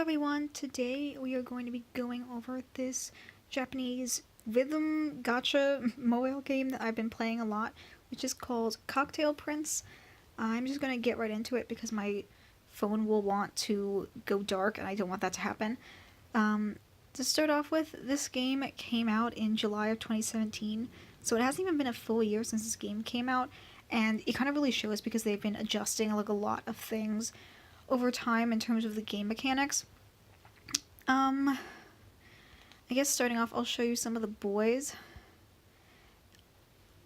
everyone, today we are going to be going over this Japanese rhythm gacha mobile game that I've been playing a lot, which is called Cocktail Prince. I'm just going to get right into it because my phone will want to go dark and I don't want that to happen. To start off with, this game came out in July of 2017, so it hasn't even been a full year since this game came out, and it kind of really shows because they've been adjusting like a lot of things over time in terms of the game mechanics. I guess starting off, I'll show you some of the boys.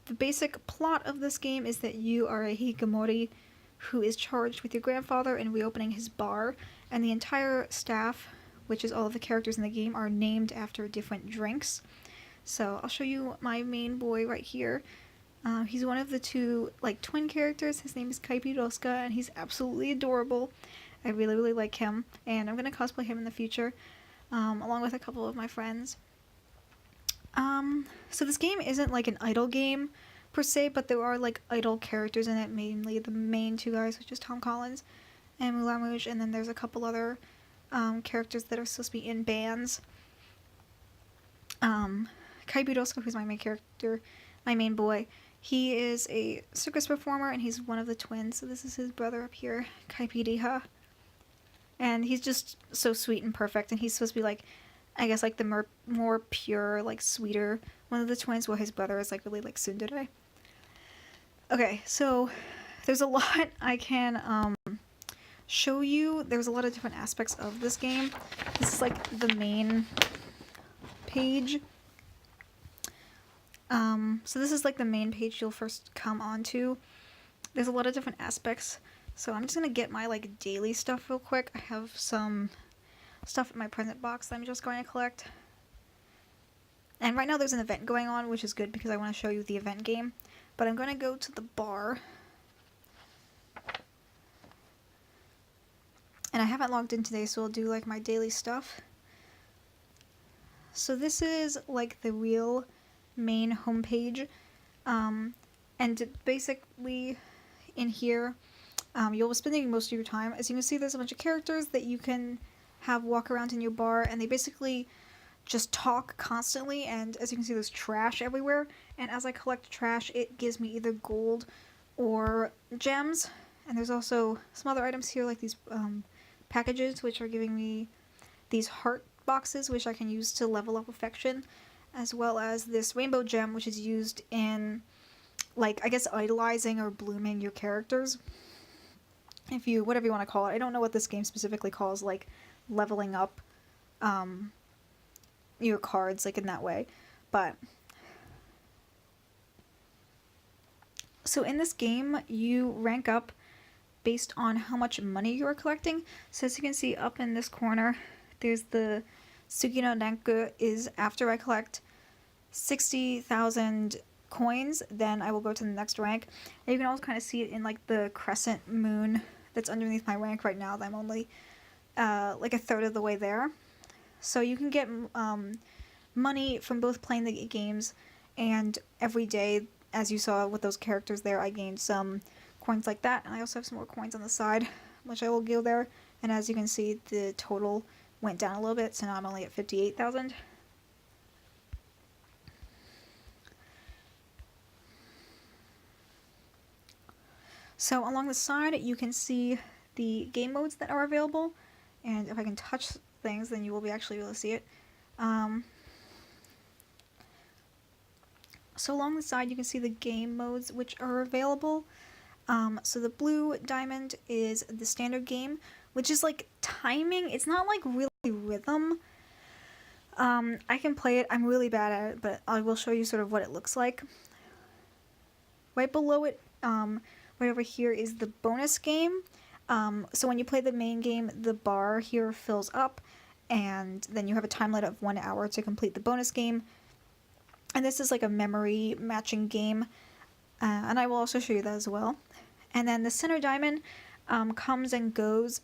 The basic plot of this game is that you are a hikikomori who is charged with your grandfather in reopening his bar, and the entire staff, which is all of the characters in the game, are named after different drinks. So I'll show you my main boy right here. He's one of the two twin characters. His name is Kaipiroska, and he's absolutely adorable. I really, really like him, and I'm going to cosplay him in the future, along with a couple of my friends. So this game isn't like an idol game, per se, but there are idol characters in it, mainly the main two guys, which is Tom Collins and Moulin Rouge, and then there's a couple other characters that are supposed to be in bands. Kaipiroska, who's my main character, my main boy, he is a circus performer, and he's one of the twins, so this is his brother up here, Kaipiriha. And he's just so sweet and perfect, and he's supposed to be I guess the more pure, sweeter one of the twins, while his brother is really tsundere. Okay, so there's a lot I can show you. There's a lot of different aspects of this game. This is the main page. So this is the main page you'll first come onto. There's a lot of different aspects. So I'm just gonna get my daily stuff real quick. I have some stuff in my present box that I'm just going to collect. And right now there's an event going on, which is good because I want to show you the event game. But I'm going to go to the bar. And I haven't logged in today, so I'll do my daily stuff. So this is the real main homepage. And basically in here, you'll be spending most of your time. As you can see, there's a bunch of characters that you can have walk around in your bar, and they basically just talk constantly, and as you can see, there's trash everywhere, and as I collect trash, it gives me either gold or gems. And there's also some other items here, like these packages, which are giving me these heart boxes, which I can use to level up affection, as well as this rainbow gem, which is used in I guess idolizing or blooming your characters, if you, whatever you want to call it. I don't know what this game specifically calls leveling up your cards in that way, but so in this game you rank up based on how much money you are collecting. So as you can see up in this corner, there's the Sugino Ranku is after I collect 60,000 coins, then I will go to the next rank. And you can also kind of see it in the crescent moon that's underneath my rank right now, that I'm only a third of the way there. So you can get money from both playing the games and every day. As you saw with those characters there, I gained some coins like that, and I also have some more coins on the side, which I will go there. And as you can see, the total went down a little bit, so now I'm only at 58,000. So along the side, you can see the game modes that are available, and if I can touch things, then you will be actually able to see it. So along the side, you can see the game modes which are available. So the blue diamond is the standard game, which is timing. It's not really rhythm. I can play it. I'm really bad at it, but I will show you sort of what it looks like. Right below it, right over here, is the bonus game. So when you play the main game, the bar here fills up, and then you have a time limit of 1 hour to complete the bonus game. And this is a memory matching game, and I will also show you that as well. And then the center diamond comes and goes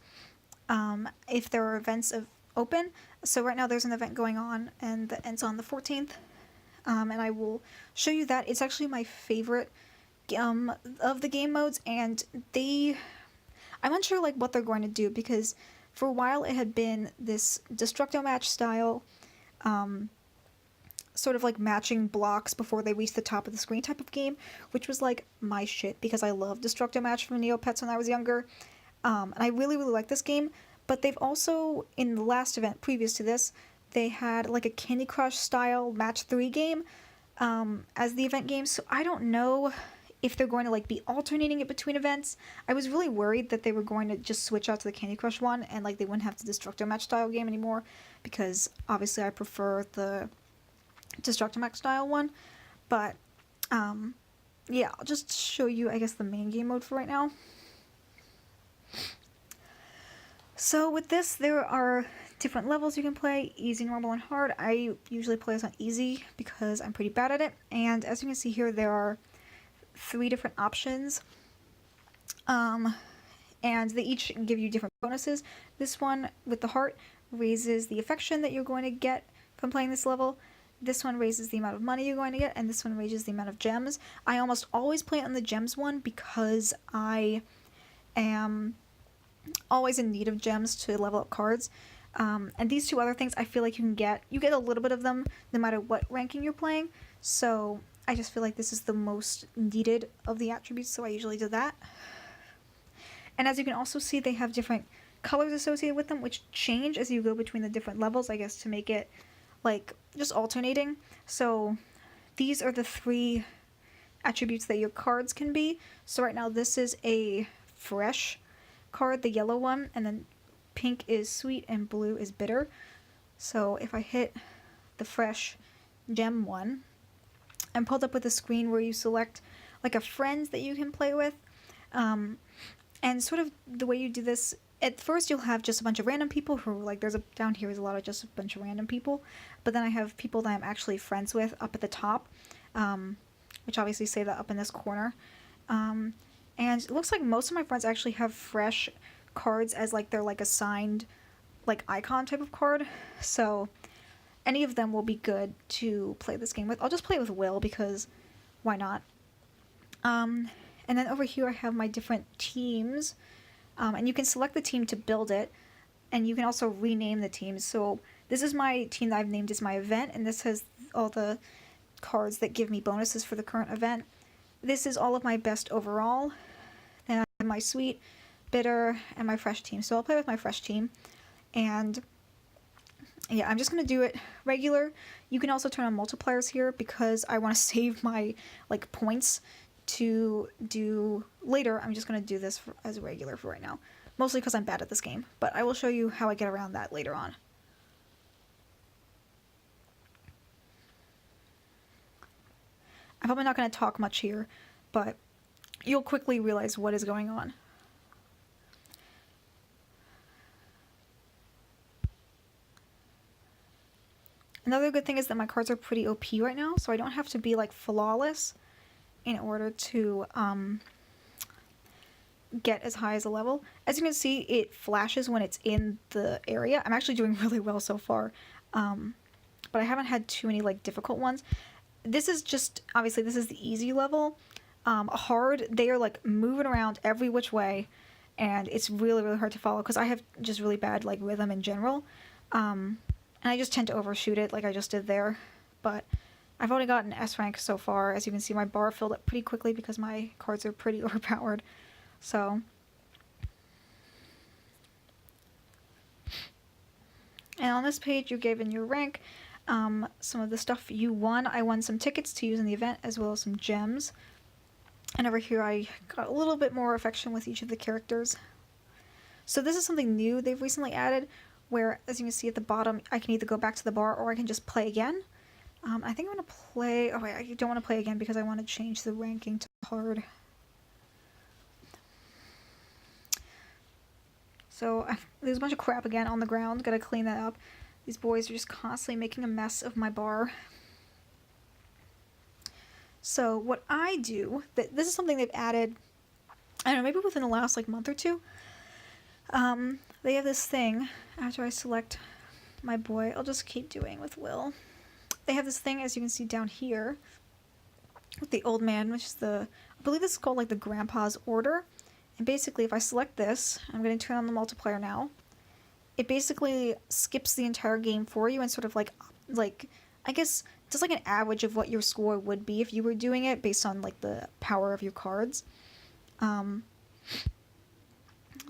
if there are events open. So right now there's an event going on, and that ends on the 14th, and I will show you that. It's actually my favorite of the game modes, and I'm unsure what they're going to do, because For a while, it had been this Destructo Match style, sort of like matching blocks before they reach the top of the screen type of game, which was like my shit because I loved Destructo Match from Neopets when I was younger. And I really, really like this game. But they've also, in the last event previous to this, they had like a Candy Crush style match 3 game as the event game. So I don't know if they're going to like be alternating it between events. I was really worried that they were going to just switch out to the Candy Crush one and like they wouldn't have the Destructo Match style game anymore, because obviously I prefer the Destructo Match style one. But yeah, I'll just show you, I guess, the main game mode for right now. So with this, there are different levels you can play: easy, normal, and hard. I usually play this on easy because I'm pretty bad at it. And as you can see here, there are 3 different options. And they each give you different bonuses. This one with the heart raises the affection that you're going to get from playing this level. This one raises the amount of money you're going to get, and this one raises the amount of gems. I almost always play on the gems one because I am always in need of gems to level up cards. And these 2 other things I feel like you get a little bit of them no matter what ranking you're playing. So I just feel like this is the most needed of the attributes, so I usually do that. And as you can also see, they have different colors associated with them, which change as you go between the different levels, I guess, to make it like just alternating. So these are the 3 attributes that your cards can be. So right now this is a fresh card, the yellow one, and then pink is sweet and blue is bitter. So if I hit the fresh gem one, I'm pulled up with a screen where you select like a friend that you can play with. And sort of the way you do this, at first you'll have just a bunch of random people who, like, down here is a lot of just a bunch of random people. But then I have people that I'm actually friends with up at the top, which obviously say that up in this corner. And it looks like most of my friends actually have fresh cards as like their like assigned like icon type of card. So any of them will be good to play this game with. I'll just play it with Will because why not? And then over here I have my different teams. And you can select the team to build it, and you can also rename the teams. So this is my team that I've named as my event, and this has all the cards that give me bonuses for the current event. This is all of my best overall. Then I have my sweet, bitter, and my fresh team. So I'll play with my fresh team. And yeah, I'm just going to do it regular. You can also turn on multipliers here because I want to save my like points to do later. I'm just going to do this as regular for right now. Mostly because I'm bad at this game. But I will show you how I get around that later on. I'm probably not going to talk much here, but you'll quickly realize what is going on. Another good thing is that my cards are pretty OP right now, so I don't have to be like flawless in order to get as high as a level. As you can see, it flashes when it's in the area. I'm actually doing really well so far, but I haven't had too many like difficult ones. This is just, obviously this is the easy level. Hard, they are like moving around every which way, and it's really, really hard to follow because I have just really bad like rhythm in general. And I just tend to overshoot it like I just did there. But I've only gotten S rank so far. As you can see, my bar filled up pretty quickly because my cards are pretty overpowered. So, and on this page you're given your rank, some of the stuff you won. I won some tickets to use in the event as well as some gems. And over here I got a little bit more affection with each of the characters. So this is something new they've recently added, where as you can see at the bottom I can either go back to the bar or I can just play again. I think I'm going to play... Oh wait, I don't want to play again because I want to change the ranking to hard. So there's a bunch of crap again on the ground. Gotta clean that up. These boys are just constantly making a mess of my bar. So what I do... This is something they've added, I don't know, maybe within the last like month or two. They have this thing after I select my boy. I'll just keep doing with Will. They have this thing, as you can see down here, with the old man, which is I believe this is called like the grandpa's order. And basically if I select this, I'm going to turn on the multiplier now, it basically skips the entire game for you and sort of like I guess just like an average of what your score would be if you were doing it based on like the power of your cards.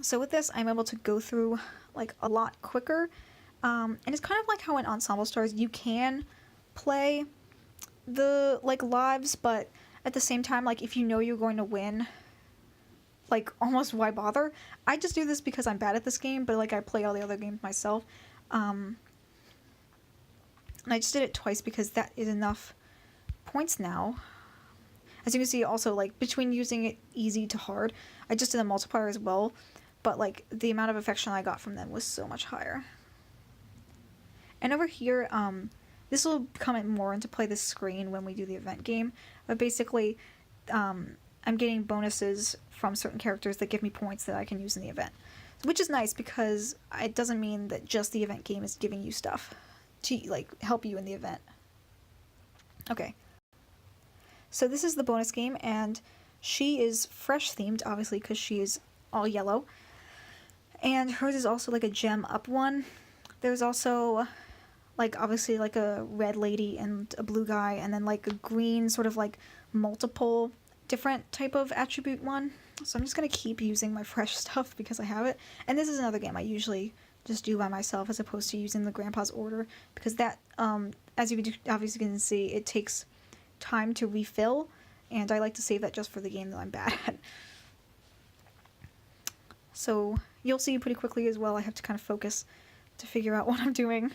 So with this, I'm able to go through like a lot quicker, and it's kind of like how in Ensemble Stars you can play the like lives, but at the same time, like if you know you're going to win, like almost why bother? I just do this because I'm bad at this game, but like I play all the other games myself. And I just did it twice because that is enough points now. As you can see, also like between using it easy to hard, I just did a multiplier as well, but like the amount of affection I got from them was so much higher. And over here, this will come more into play this screen when we do the event game, but basically I'm getting bonuses from certain characters that give me points that I can use in the event, which is nice because it doesn't mean that just the event game is giving you stuff to like help you in the event. Okay, so this is the bonus game, and she is fresh themed, obviously, because she is all yellow, and hers is also like a gem up one. There's also like obviously like a red lady and a blue guy, and then like a green sort of like multiple different type of attribute one. So I'm just gonna keep using my fresh stuff because I have it. And this is another game I usually just do by myself as opposed to using the grandpa's order, because that as you obviously can see, it takes time to refill, and I like to save that just for the game that I'm bad at. So you'll see pretty quickly as well, I have to kind of focus to figure out what I'm doing.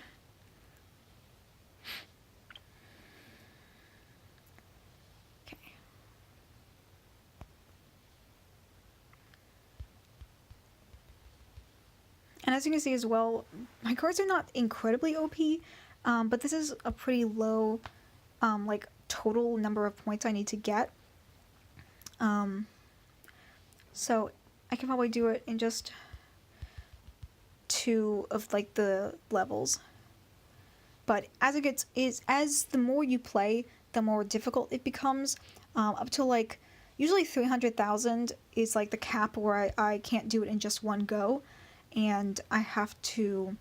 And as you can see as well, my cards are not incredibly OP, but this is a pretty low, like, total number of points I need to get. So I can probably do it in just 2 of, like, the levels. But as the more you play, the more difficult it becomes, up to, like, usually 300,000 is, like, the cap where I can't do it in just one go. And I have to,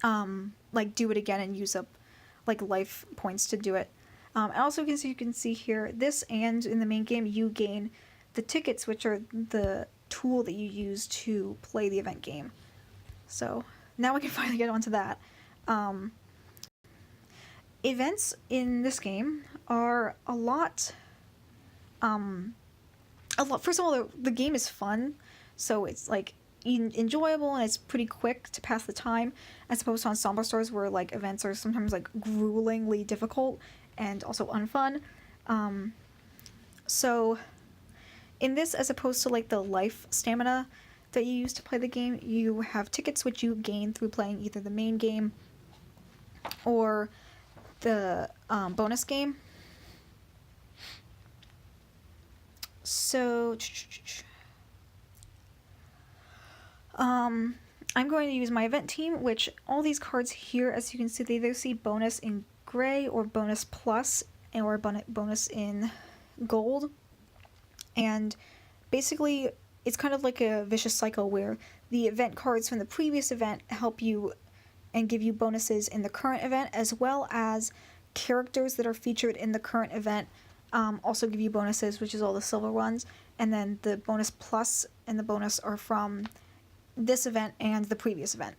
like, do it again and use up, like, life points to do it. And also, you can see here, this and in the main game, you gain the tickets, which are the tool that you use to play the event game. So, now we can finally get onto that. Events in this game are a lot, first of all, the game is fun, so it's, like, enjoyable and it's pretty quick to pass the time, as opposed to Ensemble Stars where like events are sometimes like gruelingly difficult and also unfun. So in this, as opposed to like the life stamina that you use to play the game, you have tickets which you gain through playing either the main game or the bonus game. So I'm going to use my event team, which all these cards here, as you can see, they either see bonus in gray or bonus plus or bonus in gold. And basically, it's kind of like a vicious cycle where the event cards from the previous event help you and give you bonuses in the current event, as well as characters that are featured in the current event also give you bonuses, which is all the silver ones. And then the bonus plus and the bonus are from this event and the previous event.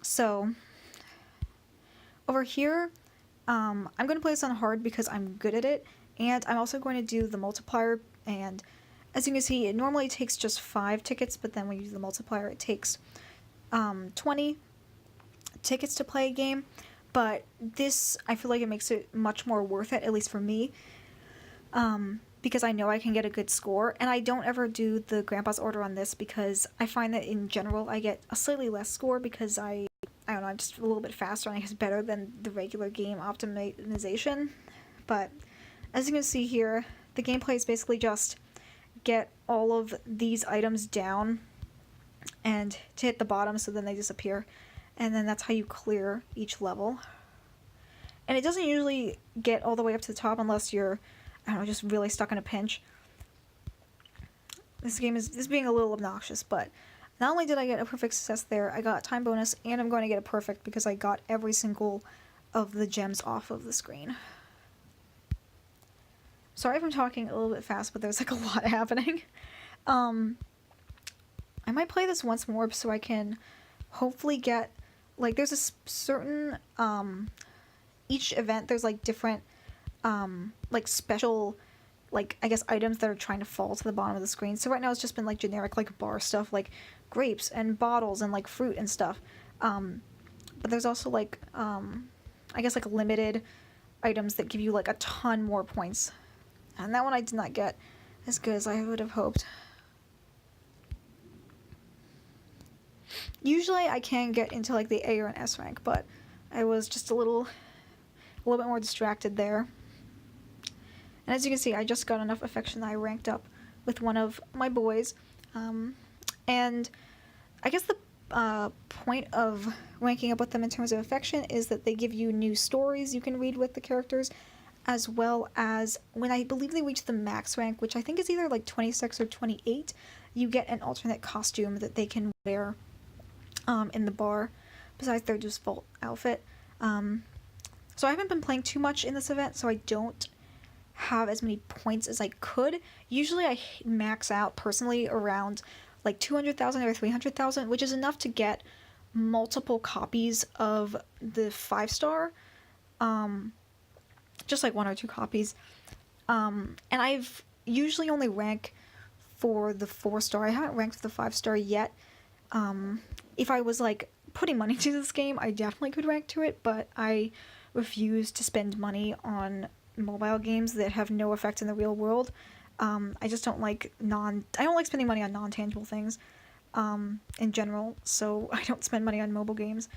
So over here, I'm going to play this on hard because I'm good at it, and I'm also going to do the multiplier. And as you can see, it normally takes just 5 tickets, but then when you do the multiplier, it takes 20 tickets to play a game. But this, I feel like it makes it much more worth it, at least for me, because I know I can get a good score. And I don't ever do the grandpa's order on this because I find that in general I get a slightly less score because I don't know, I'm just a little bit faster and I guess better than the regular game optimization. But as you can see here, the gameplay is basically just get all of these items down and to hit the bottom so then they disappear. And then that's how you clear each level. And it doesn't usually get all the way up to the top unless you're, I don't know, just really stuck in a pinch. This game is being a little obnoxious, but Not only did I get a perfect success there, I got time bonus, and I'm going to get a perfect because I got every single of the gems off of the screen. Sorry if I'm talking a little bit fast, but there's like a lot happening. I might play this once more so I can hopefully get, like, there's a certain, each event there's like different, like special, like, I guess items that are trying to fall to the bottom of the screen. So right now it's just been like generic like bar stuff, like grapes and bottles and like fruit and stuff. But there's also like, I guess like limited items that give you like a ton more points. And that one I did not get as good as I would have hoped. Usually I can get into like the A or an S rank, but I was just a little bit more distracted there. And as you can see, I just got enough affection that I ranked up with one of my boys. And I guess the point of ranking up with them in terms of affection is that they give you new stories you can read with the characters, as well as when I believe they reach the max rank, which I think is either like 26 or 28, you get an alternate costume that they can wear in the bar besides their default outfit. So I haven't been playing too much in this event, so I don't have as many points as I could. Usually I max out personally around like 200,000 or 300,000, which is enough to get multiple copies of the 5-star, just like 1 or 2 copies. And I've usually only rank for the 4-star. I haven't ranked for the 5-star yet. If I was like putting money to this game, I definitely could rank to it, but I refuse to spend money on mobile games that have no effect in the real world. I just don't like I don't like spending money on non-tangible things in general, so I don't spend money on mobile games.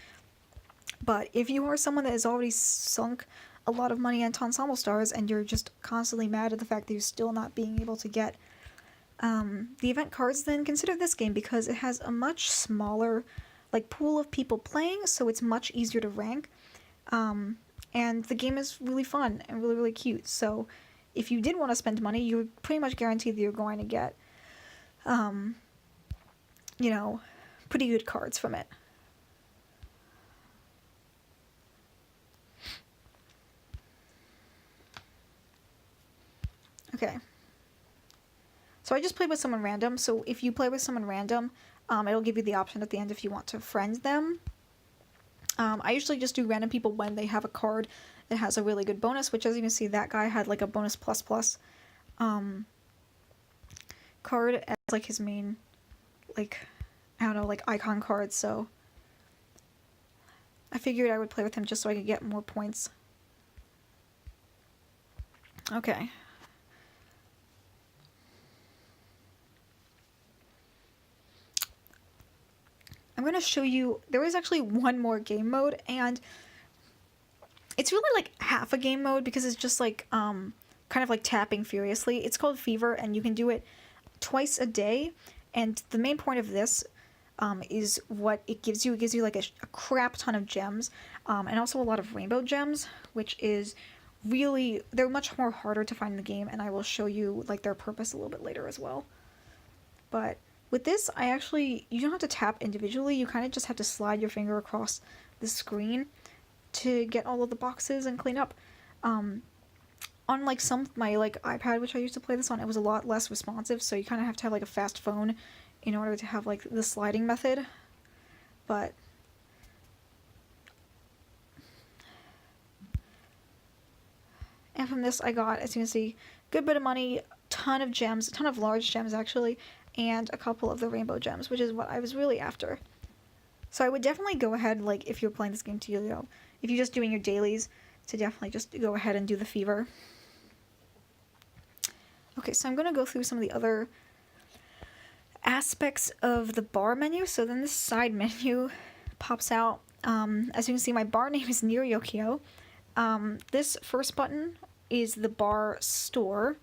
But if you are someone that has already sunk a lot of money into ensemble stars and you're just constantly mad at the fact that you're still not being able to get the event cards, then consider this game because it has a much smaller like pool of people playing, so it's much easier to rank. And the game is really fun and really, really cute. So if you did want to spend money, you're pretty much guaranteed that you're going to get, you know, pretty good cards from it. Okay. So I just played with someone random. So if you play with someone random, it'll give you the option at the end if you want to friend them. I usually just do random people when they have a card that has a really good bonus, which as you can see, that guy had like a bonus plus plus card as like his main, like, I don't know, like icon card, so I figured I would play with him just so I could get more points. Okay. I'm going to show you, there is actually one more game mode, and it's really like half a game mode because it's just like, kind of like tapping furiously. It's called Fever, and you can do it twice a day, and the main point of this is what it gives you. It gives you like a crap ton of gems, and also a lot of rainbow gems, which is really, they're much more harder to find in the game, and I will show you like their purpose a little bit later as well. But with this, you don't have to tap individually, you kind of just have to slide your finger across the screen to get all of the boxes and clean up. On like my like iPad, which I used to play this on, it was a lot less responsive, so you kind of have to have like a fast phone in order to have like the sliding method. But and from this I got, as you can see, good bit of money, ton of gems, a ton of large gems actually, and a couple of the rainbow gems, which is what I was really after. So I would definitely go ahead, like if you're playing this game to, you know, if you're just doing your dailies, to definitely just go ahead and do the Fever. Okay, so I'm going to go through some of the other aspects of the bar menu. So then this side menu pops out. As you can see, my bar name is Near Yokio. This first button is the bar store,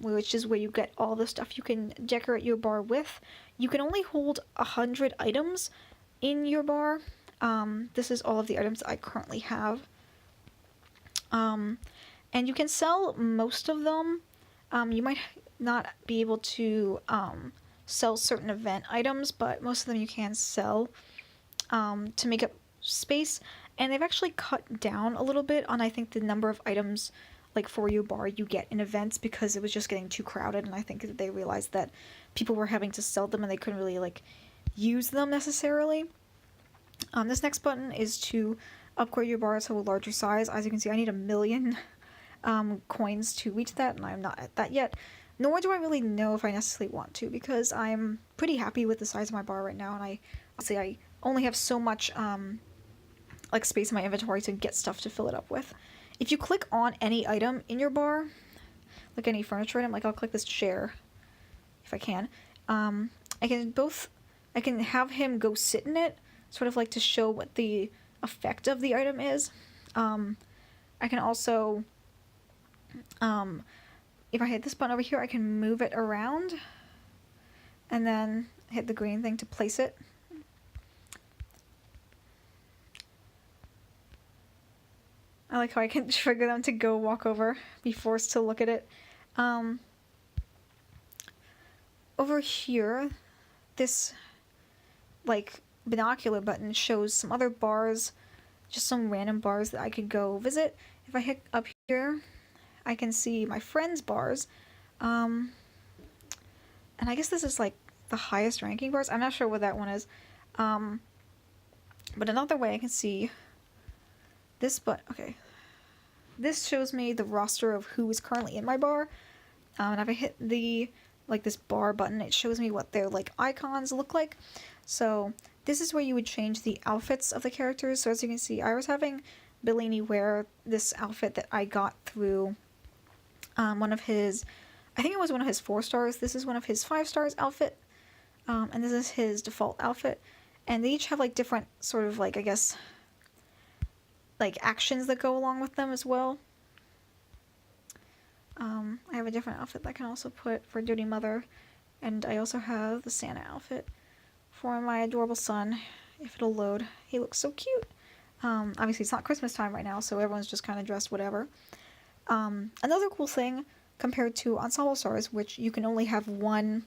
which is where you get all the stuff you can decorate your bar with. You can only hold 100 items in your bar. This is all of the items I currently have. And you can sell most of them. You might not be able to sell certain event items, but most of them you can sell to make up space. And they've actually cut down a little bit on, I think, the number of items like for your bar you get in events, because it was just getting too crowded, and I think that they realized that people were having to sell them and they couldn't really like use them necessarily. This next button is to upgrade your bar to a larger size. As you can see, I need 1,000,000 coins to reach that, and I'm not at that yet. Nor do I really know if I necessarily want to, because I'm pretty happy with the size of my bar right now, and I only have so much like space in my inventory to get stuff to fill it up with. If you click on any item in your bar, like any furniture item, like I'll click this chair, if I can, I can have him go sit in it, sort of like to show what the effect of the item is. I can also, if I hit this button over here, I can move it around, and then hit the green thing to place it. I like how I can trigger them to go walk over, be forced to look at it. Over here, this like binocular button shows some other bars, just some random bars that I could go visit. If I hit up here, I can see my friends' bars. And I guess this is like the highest ranking bars. I'm not sure what that one is. But another way I can see this, okay. This shows me the roster of who is currently in my bar. And if I hit the, like this bar button, it shows me what their like icons look like. So this is where you would change the outfits of the characters. So as you can see, I was having Bellini wear this outfit that I got through one of his, I think it was one of his 4 stars. This is one of his 5 stars outfit. And this is his default outfit. And they each have like different sort of like, I guess, like actions that go along with them as well. I have a different outfit that I can also put for Duty Mother. And I also have the Santa outfit for my adorable son, if it'll load. He looks so cute. Obviously it's not Christmas time right now, so everyone's just kind of dressed whatever. Another cool thing compared to Ensemble Stars, which you can only have one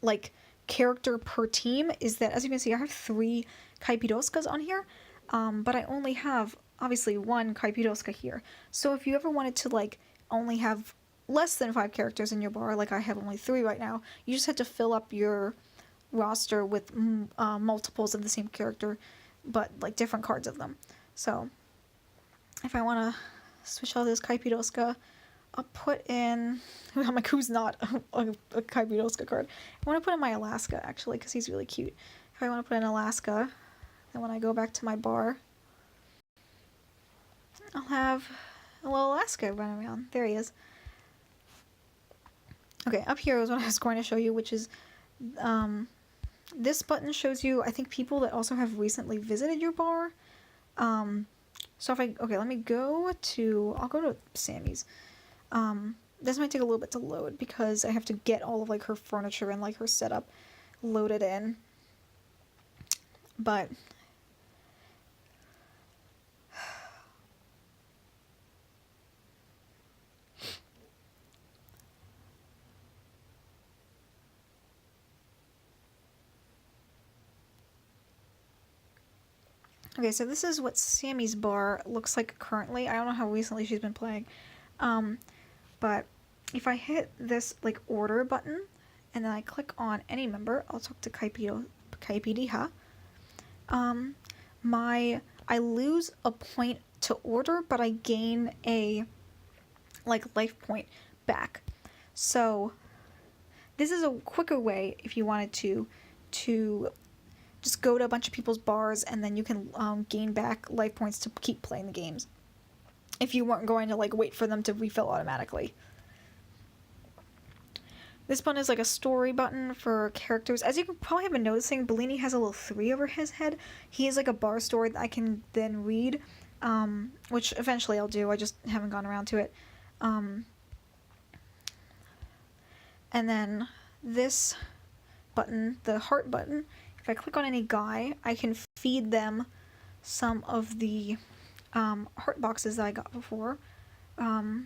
like character per team, is that as you can see I have 3 Kaipiroskas on here, but I only have obviously 1 Kaipiroska here. So if you ever wanted to like only have less than 5 characters in your bar, like I have only 3 right now, you just had to fill up your roster with multiples of the same character, but like different cards of them. So if I want to switch out this Kaipiroska, I'll put in, I'm like, who's not a Kaipiroska card? I want to put in my Alaska, actually, because he's really cute. If I want to put in Alaska, then when I go back to my bar, I'll have a little Alaska running around. There he is. Okay, up here is what I was going to show you, which is, this button shows you, I think, people that also have recently visited your bar. So if okay, let me go to, I'll go to Sammy's. This might take a little bit to load because I have to get all of like her furniture and like her setup loaded in. But okay, so this is what Sammy's bar looks like currently. I don't know how recently she's been playing. But if I hit this like order button and then I click on any member, I'll talk to Kaipidiha. I lose a point to order, but I gain a like life point back. So this is a quicker way if you wanted to just go to a bunch of people's bars and then you can gain back life points to keep playing the games, if you weren't going to like wait for them to refill automatically. This button is like a story button for characters. As you probably have been noticing, Bellini has a little 3 over his head. He is like a bar story that I can then read, which eventually I'll do. I just haven't gone around to it. And then this button, the heart button, if I click on any guy, I can feed them some of the heart boxes that I got before. I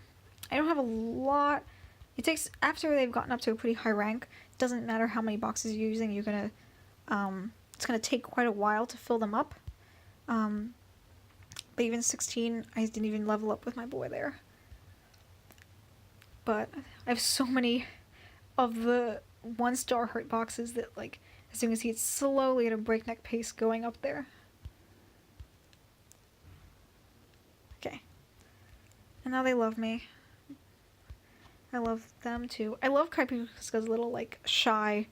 don't have a lot. It takes, after they've gotten up to a pretty high rank, doesn't matter how many boxes you're using, it's gonna take quite a while to fill them up. But even 16, I didn't even level up with my boy there. But I have so many of the 1-star heart boxes that, like, as you can see, it's slowly at a breakneck pace going up there. Okay. And now they love me. I love them too. I love Kaipuska's little, like, shy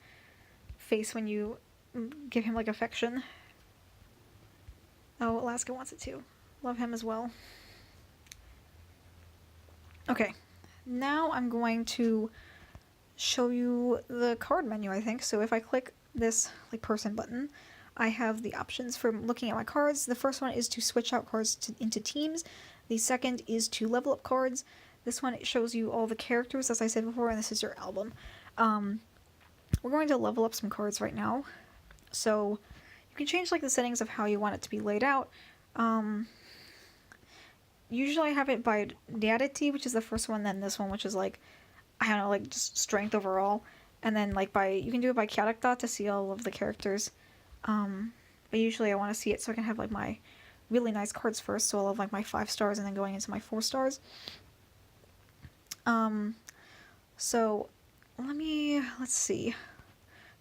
face when you give him, like, affection. Oh, Alaska wants it too. Love him as well. Okay. Now I'm going to show you the card menu, I think. So if I click this, like, person button, I have the options for looking at my cards. The first one is to switch out cards into teams. The second is to level up cards. This one, it shows you all the characters, as I said before, and this is your album. We're going to level up some cards right now. So you can change, like, the settings of how you want it to be laid out. Usually I have it by Deity, which is the first one, then this one, which is, like, I don't know, like, just strength overall. And then, like, you can do it by character to see all of the characters. But usually I want to see it so I can have, like, my really nice cards first, so I'll have, like, my 5 stars and then going into my 4 stars. So let's see.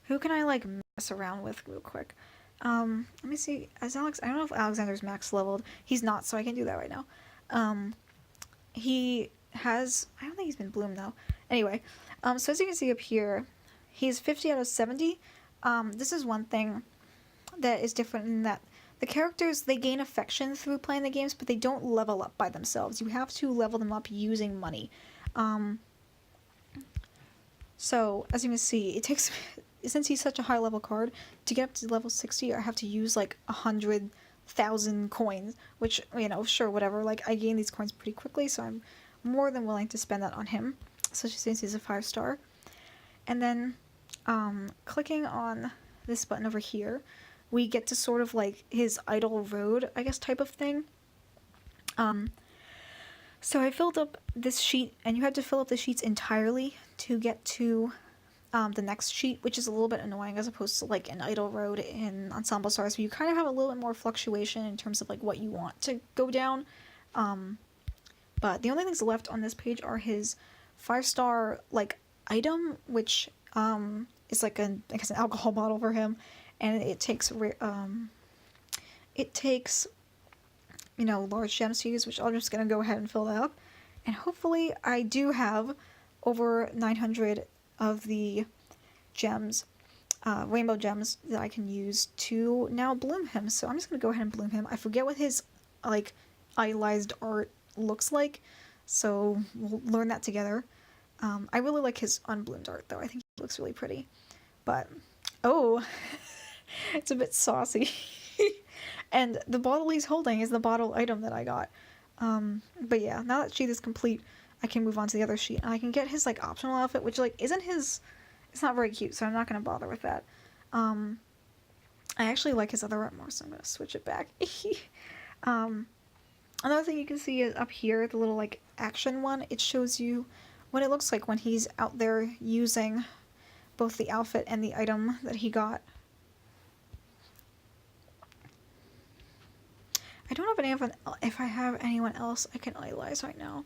Who can I, like, mess around with real quick? Let me see. I don't know if Alexander's max leveled. He's not, so I can do that right now. He has, I don't think he's been bloomed though. Anyway, so as you can see up here, he's 50 out of 70. This is one thing that is different in that the characters, they gain affection through playing the games, but they don't level up by themselves. You have to level them up using money. So, as you can see, it takes, since he's such a high level card, to get up to level 60, I have to use, like, 100,000 coins, which, you know, sure, whatever, like, I gain these coins pretty quickly, so I'm more than willing to spend that on him, especially since he's a 5-star. And then, clicking on this button over here, we get to sort of, like, his idle road, I guess, type of thing. So I filled up this sheet, and you have to fill up the sheets entirely to get to the next sheet, which is a little bit annoying as opposed to, like, an idle road in Ensemble Stars, where you kind of have a little bit more fluctuation in terms of, like, what you want to go down. But the only things left on this page are his 5-star, like, item, which is like I guess an alcohol bottle for him, and it takes you know, large gems to use, which I'm just gonna go ahead and fill that up. And hopefully I do have over 900 of the gems, rainbow gems, that I can use to now bloom him. So I'm just gonna go ahead and bloom him. I forget what his, like, idolized art looks like, so we'll learn that together. I really like his unbloomed art, though. I think he looks really pretty. But, oh, it's a bit saucy. And the bottle he's holding is the bottle item that I got. But yeah, now that sheet is complete, I can move on to the other sheet. And I can get his, like, optional outfit, which, like, isn't his... It's not very cute, so I'm not going to bother with that. I actually like his other art more, so I'm going to switch it back. Another thing you can see is up here, the little, like, action one. It shows you what it looks like when he's out there using both the outfit and the item that he got. I don't have if I have anyone else I can idolize right now.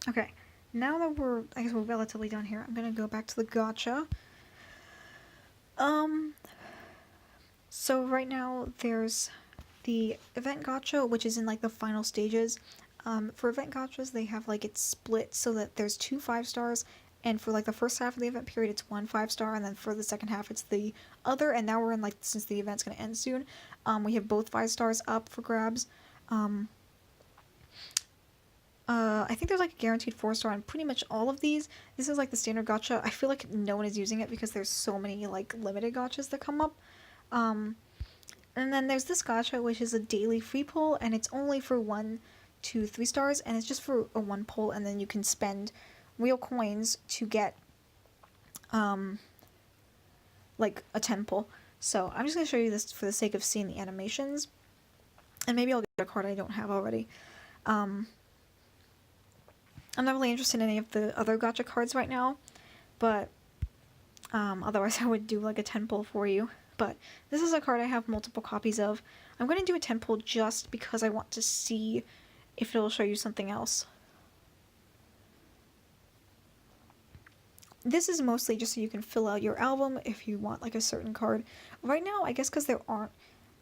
Okay, now that I guess we're relatively done here, I'm gonna go back to the gacha. So right now there's the event gacha, which is in, like, the final stages. For event gachas, they have, like, it's split so that there's 2 5-stars, and for, like, the first half of the event period, it's 1 5-star, and then for the second half, it's the other. And now we're in, like, since the event's gonna end soon, we have both 5-stars up for grabs. I think there's, like, a guaranteed 4-star on pretty much all of these. This is, like, the standard gacha. I feel like no one is using it because there's so many, like, limited gachas that come up. And then there's this gacha, which is a daily free pull, and it's only for 1 to 3 stars, and it's just for a 1 pull, and then you can spend real coins to get, like, a 10 pull. So I'm just going to show you this for the sake of seeing the animations, and maybe I'll get a card I don't have already. I'm not really interested in any of the other gacha cards right now, but otherwise I would do like a 10 pull for you. But this is a card I have multiple copies of. I'm going to do a 10 pull just because I want to see if it'll show you something else. This is mostly just so you can fill out your album if you want like a certain card. Right now, I guess because there aren't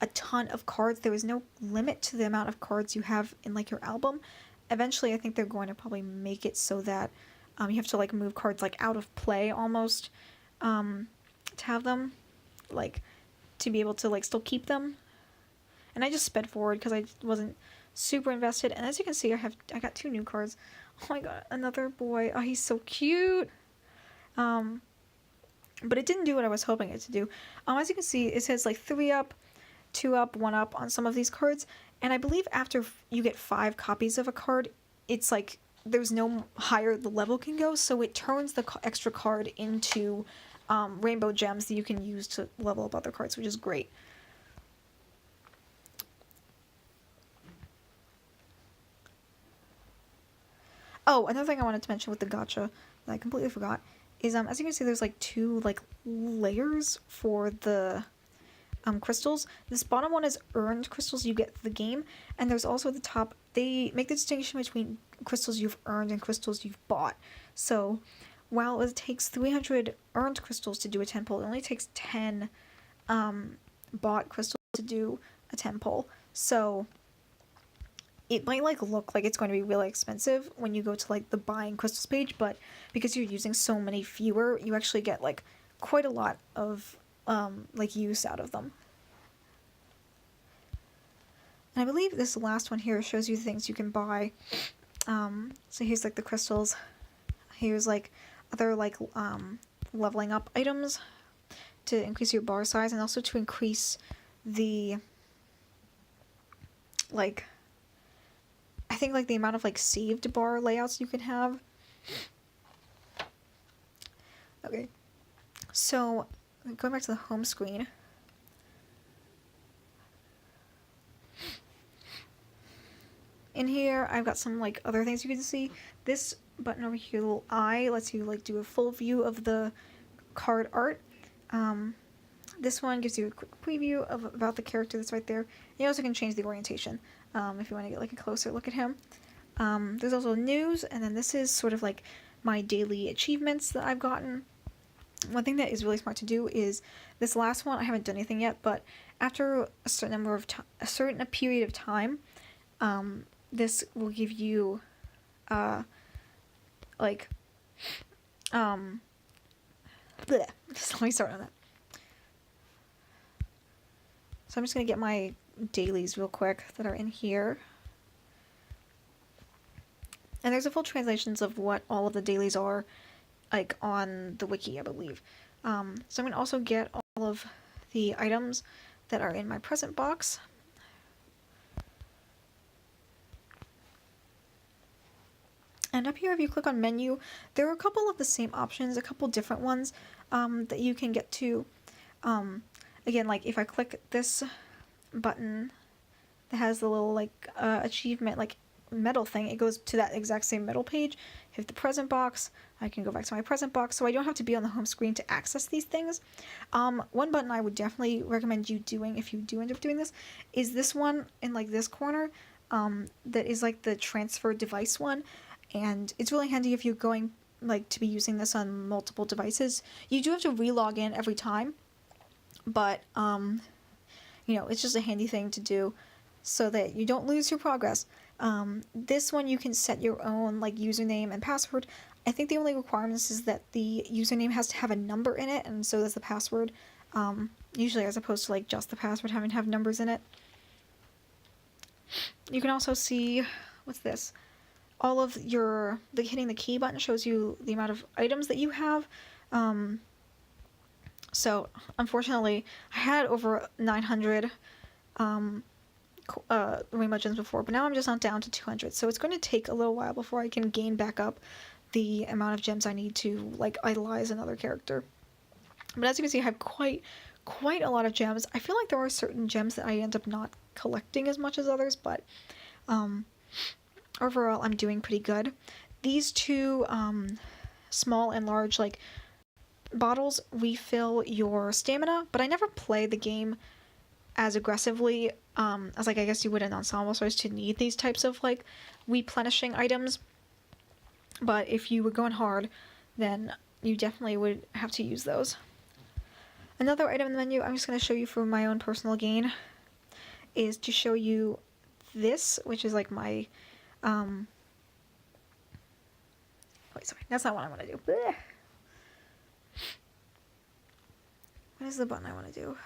a ton of cards, there is no limit to the amount of cards you have in like your album. Eventually, I think they're going to probably make it so that you have to like move cards like out of play almost to have them, like to be able to like still keep them. And I just sped forward because I wasn't super invested. And as you can see, I got 2 new cards. Oh my god, another boy. Oh, he's so cute. But it didn't do what I was hoping it to do. As you can see, it says like 3 up, 2 up, 1 up on some of these cards. And I believe after you get 5 copies of a card, it's like there's no higher the level can go. So it turns the extra card into rainbow gems that you can use to level up other cards, which is great. Oh, another thing I wanted to mention with the gacha that I completely forgot is as you can see, there's like 2 like layers for the crystals. This bottom one is earned crystals you get the game, and there's also at the top, they make the distinction between crystals you've earned and crystals you've bought. So while it takes 300 earned crystals to do a 10 pull, it only takes 10 bought crystals to do a 10 pull. So it might like look like it's going to be really expensive when you go to like the buying crystals page, but because you're using so many fewer, you actually get like quite a lot of like use out of them. And I believe this last one here shows you things you can buy. So here's like the crystals. Here's like other like leveling up items to increase your bar size and also to increase the like I think like the amount of like saved bar layouts you can have. Okay. So going back to the home screen. In here, I've got some like other things you can see. This button over here, little eye, lets you like do a full view of the card art. This one gives you a quick preview of about the character that's right there. You also can change the orientation if you want to get like a closer look at him. There's also news, and then this is sort of like my daily achievements that I've gotten. One thing that is really smart to do is this last one. I haven't done anything yet, but after a certain number of a certain period of time, this will give you like bleh. Just let me start on that. So I'm just gonna get my dailies real quick that are in here. And there's a full translations of what all of the dailies are, like on the wiki, I believe. So I'm gonna also get all of the items that are in my present box. And up here, if you click on menu, there are a couple of the same options, a couple different ones that you can get to. Again, like if I click this button that has the little like achievement like medal thing, it goes to that exact same medal page. Hit the present box, I can go back to my present box, so I don't have to be on the home screen to access these things. One button I would definitely recommend you doing if you do end up doing this is this one in like this corner that is like the transfer device one, and it's really handy if you're going like to be using this on multiple devices. You do have to re-log in every time, but you know, it's just a handy thing to do so that you don't lose your progress. This one you can set your own like username and password. I think the only requirements is that the username has to have a number in it, and so does the password. Usually, as opposed to like just the password having to have numbers in it. You can also see, what's this? All of your, hitting the key button shows you the amount of items that you have. So, unfortunately, I had over 900 rainbow gems before, but now I'm just not down to 200. So it's going to take a little while before I can gain back up the amount of gems I need to, like, idolize another character. But as you can see, I have quite a lot of gems. I feel like there are certain gems that I end up not collecting as much as others, but overall, I'm doing pretty good. these two small and large like bottles refill your stamina, but I never play the game as aggressively as like I guess you would in ensemble stars to need these types of like replenishing items. But if you were going hard, then you definitely would have to use those. Another item in the menu I'm just going to show you for my own personal gain is to show you this, which is like my wait, sorry, that's not what I want to do. Blech. What is the button I want to do?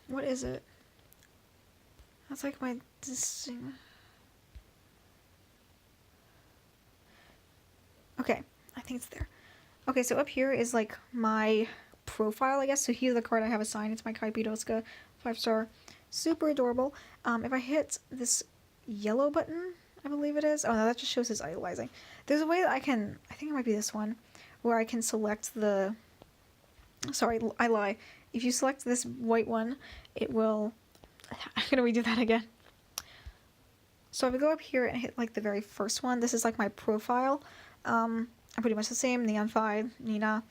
What is it? That's like my thing. Okay, I think it's there. Okay, so up here is like my profile, I guess. So here's the card I have assigned. It's my Kai Pidoska 5-star. Super adorable. If I hit this yellow button, I believe it is. Oh no, that just shows his idolizing. There's a way that I can, I think it might be this one, where I can select the, sorry, I lie. If you select this white one, it will, I'm gonna redo that again. So if I go up here and hit like the very first one, this is like my profile. I'm pretty much the same, Neon 5, Nina.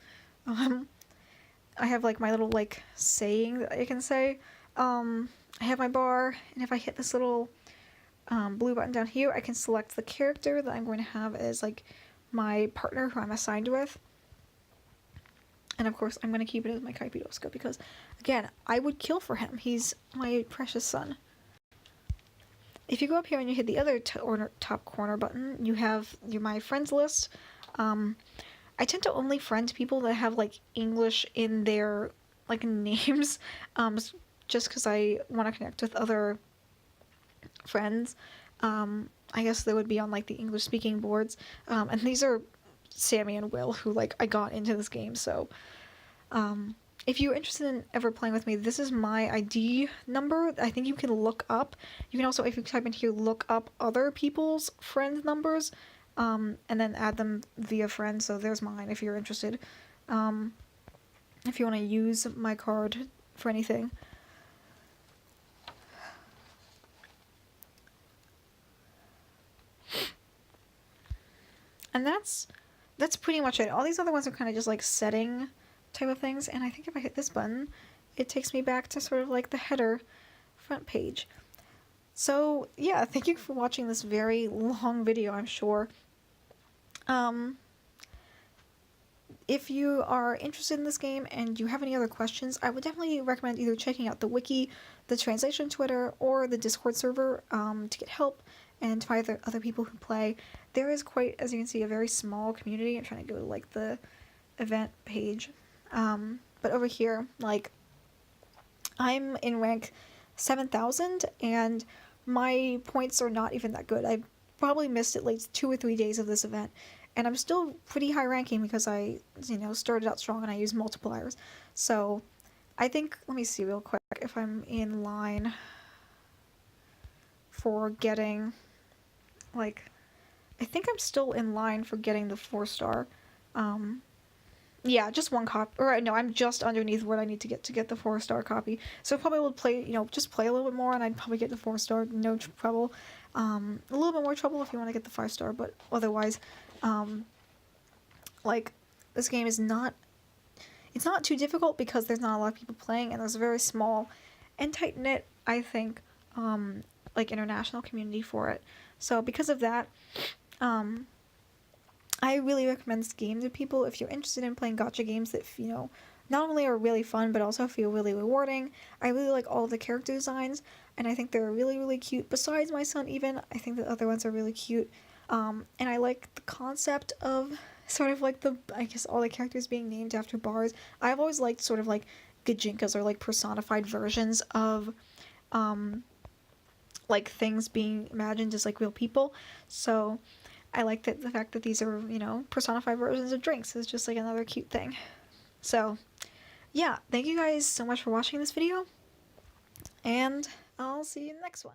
I have like my little like saying that I can say. I have my bar, and if I hit this little blue button down here, I can select the character that I'm going to have as like my partner who I'm assigned with. And of course, I'm going to keep it as my Kai Pidoska because, again, I would kill for him. He's my precious son. If you go up here and you hit the other top corner button, you have my friends list. I tend to only friend people that have like English in their like names, just because I want to connect with other friends. I guess they would be on like the English speaking boards. And these are Sammy and Will, who like I got into this game. So if you're interested in ever playing with me, this is my ID number. I think you can look up. You can also, if you type in here, look up other people's friend numbers, and then add them via friend. So there's mine if you're interested. If you want to use my card for anything. And that's pretty much it. All these other ones are kind of just like setting type of things, and I think if I hit this button, it takes me back to sort of like the header front page. So yeah, thank you for watching this very long video, I'm sure. If you are interested in this game and you have any other questions, I would definitely recommend either checking out the wiki, the translation Twitter, or the Discord server to get help and to find other people who play. There is quite, as you can see, a very small community. I'm trying to go to like the event page. But over here, like, I'm in rank 7,000 and my points are not even that good. I probably missed at least 2 or 3 days of this event, and I'm still pretty high ranking because I, started out strong and I used multipliers. So I think, let me see real quick if I'm in line for getting, like, I think I'm still in line for getting the 4-star. Yeah, just one copy. Or no, I'm just underneath what I need to get the 4-star copy. So I probably would play, just play a little bit more, and I'd probably get the 4-star, no trouble. A little bit more trouble if you want to get the 5-star, but otherwise, like, this game is not, it's not too difficult because there's not a lot of people playing, and there's a very small and tight-knit, I think, like, international community for it. So because of that, I really recommend this game to people if you're interested in playing gacha games that, not only are really fun, but also feel really rewarding. I really like all the character designs, and I think they're really, really cute. Besides my son, even, I think the other ones are really cute. And I like the concept of sort of like I guess all the characters being named after bars. I've always liked sort of like gajinkas or like personified versions of, like things being imagined as like real people. So I like that the fact that these are, personified versions of drinks is just like another cute thing. So yeah, thank you guys so much for watching this video, and I'll see you in the next one.